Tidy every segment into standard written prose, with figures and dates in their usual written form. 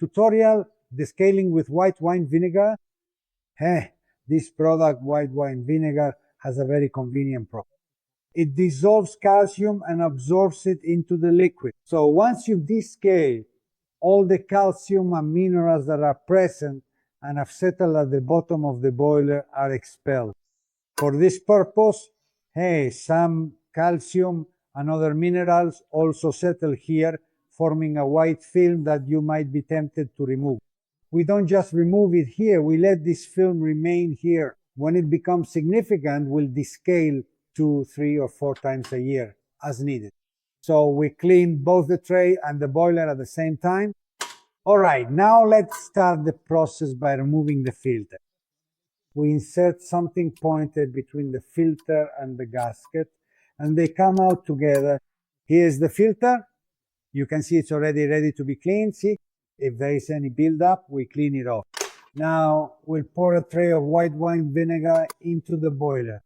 tutorial, descaling with white wine vinegar. This product, white wine vinegar, has a very convenient problem. It dissolves calcium and absorbs it into the liquid. So once you descale, all the calcium and minerals that are present and have settled at the bottom of the boiler are expelled. For this purpose, some calcium and other minerals also settle here, forming a white film that you might be tempted to remove. We don't just remove it here, we let this film remain here. When it becomes significant, we'll descale 2, 3, or 4 times a year as needed. So we clean both the tray and the boiler at the same time. All right, now let's start the process by removing the filter. We insert something pointed between the filter and the gasket, and they come out together. Here's the filter. You can see it's already ready to be cleaned. See, if there is any buildup, we clean it off. Now we'll pour a tray of white wine vinegar into the boiler.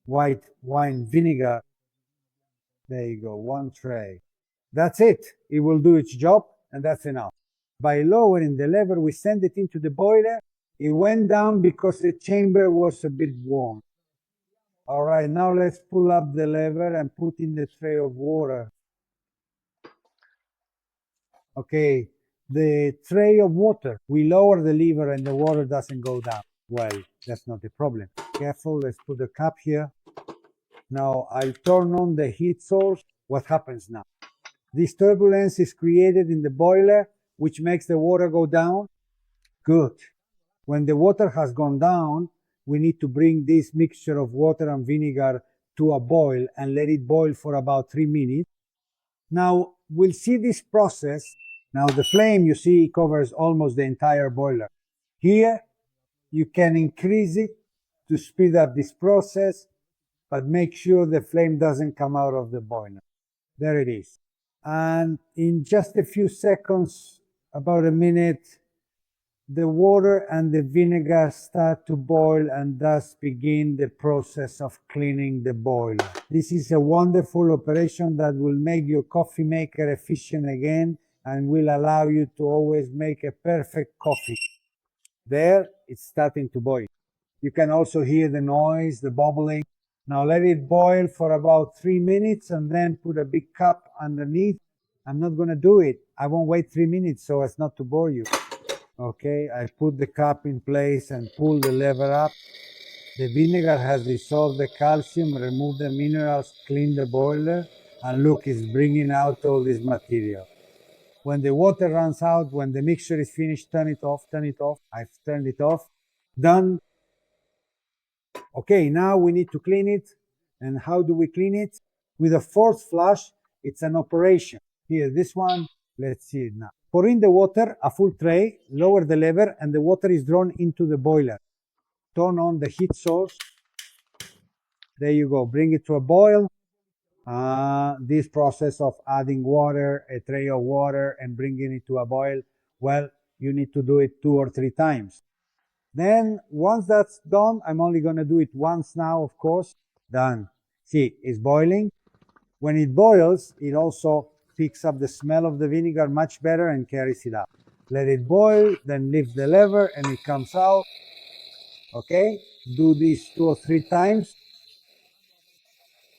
White wine vinegar. There you go, 1 tray. That's it. It will do its job, and that's enough. By lowering the lever, we send it into the boiler. It went down because the chamber was a bit warm. All right, now let's pull up the lever and put in the tray of water. Okay, the tray of water. We lower the lever and the water doesn't go down. Well, that's not the problem. Careful, let's put the cap here. Now I'll turn on the heat source. What happens now? This turbulence is created in the boiler, which makes the water go down. Good. When the water has gone down, we need to bring this mixture of water and vinegar to a boil and let it boil for about 3 minutes. Now we'll see this process. Now the flame, you see, covers almost the entire boiler. Here, you can increase it to speed up this process, but make sure the flame doesn't come out of the boiler. There it is. And in just a few seconds, about a minute, the water and the vinegar start to boil and thus begin the process of cleaning the boiler. This is a wonderful operation that will make your coffee maker efficient again and will allow you to always make a perfect coffee. There, it's starting to boil. You can also hear the noise, the bubbling. Now let it boil for about 3 minutes and then put a big cup underneath. I'm not going to do it. I won't wait 3 minutes so as not to bore you. Okay, I put the cup in place and pull the lever up. The vinegar has dissolved the calcium, removed the minerals, cleaned the boiler, and look, it's bringing out all this material. When the water runs out, when the mixture is finished, turn it off, turn it off. I've turned it off. Done. Okay, now we need to clean it. And how do we clean it? With a forced flush. It's an operation. Here, this one, let's see it now. Pour in the water, a full tray, lower the lever, and the water is drawn into the boiler. Turn on the heat source. There you go. Bring it to a boil. This process of adding water, a tray of water, and bringing it to a boil, well, you need to do it 2 or 3 times. Then, once that's done, I'm only going to do it once now, of course. Done. See, it's boiling. When it boils, it also picks up the smell of the vinegar much better and carries it out. Let it boil, then lift the lever, and it comes out. Okay? Do this 2 or 3 times.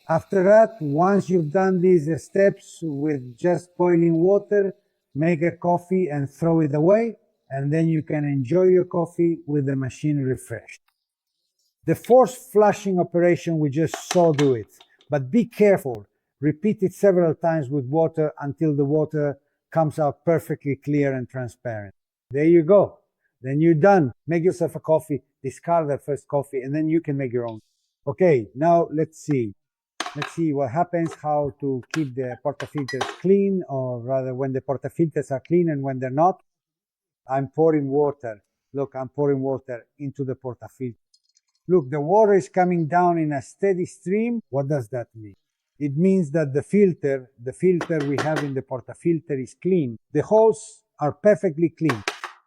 After that, once you've done these steps with just boiling water, make a coffee and throw it away, and then you can enjoy your coffee with the machine refreshed. The forced flushing operation, we just saw do it, but be careful. Repeat it several times with water until the water comes out perfectly clear and transparent. There you go. Then you're done. Make yourself a coffee, discard that first coffee, and then you can make your own. Okay, now let's see. Let's see what happens, how to keep the portafilters clean, or rather when the portafilters are clean and when they're not. I'm pouring water. Look, I'm pouring water into the portafilter. Look, the water is coming down in a steady stream. What does that mean? It means that the filter we have in the portafilter is clean. The holes are perfectly clean.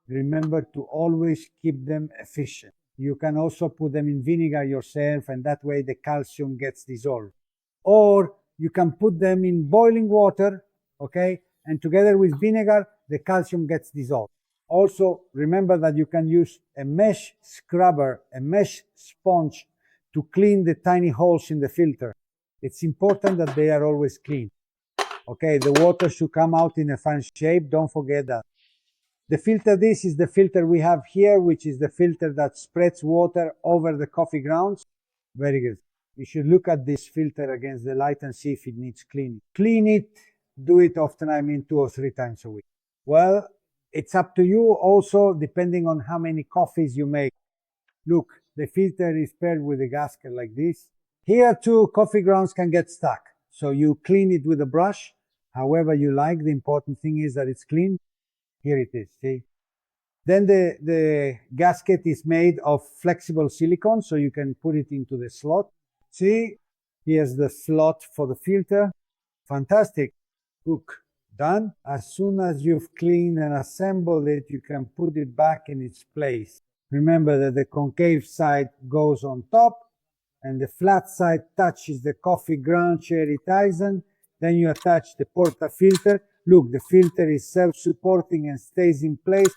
Remember to always keep them efficient. You can also put them in vinegar yourself, and that way the calcium gets dissolved. Or you can put them in boiling water, okay? and together with vinegar, the calcium gets dissolved. Also, remember that you can use a mesh scrubber, a mesh sponge to clean the tiny holes in the filter. It's important that they are always clean. Okay, the water should come out in a fine shape. Don't forget that. The filter, this is the filter we have here, which is the filter that spreads water over the coffee grounds. Very good. You should look at this filter against the light and see if it needs cleaning. Clean it, do it often, I mean 2 or 3 times a week. Well, it's up to you also, depending on how many coffees you make. Look, the filter is paired with a gasket like this. Here too, coffee grounds can get stuck. So you clean it with a brush, however you like. The important thing is that it's clean. Here it is, see? Then the gasket is made of flexible silicone, so you can put it into the slot. See, here's the slot for the filter. Fantastic. Look, done. As soon as you've cleaned and assembled it, you can put it back in its place. Remember that the concave side goes on top, and the flat side touches the coffee ground cherry Tyson. Then you attach the Porta filter. Look, the filter is self-supporting and stays in place.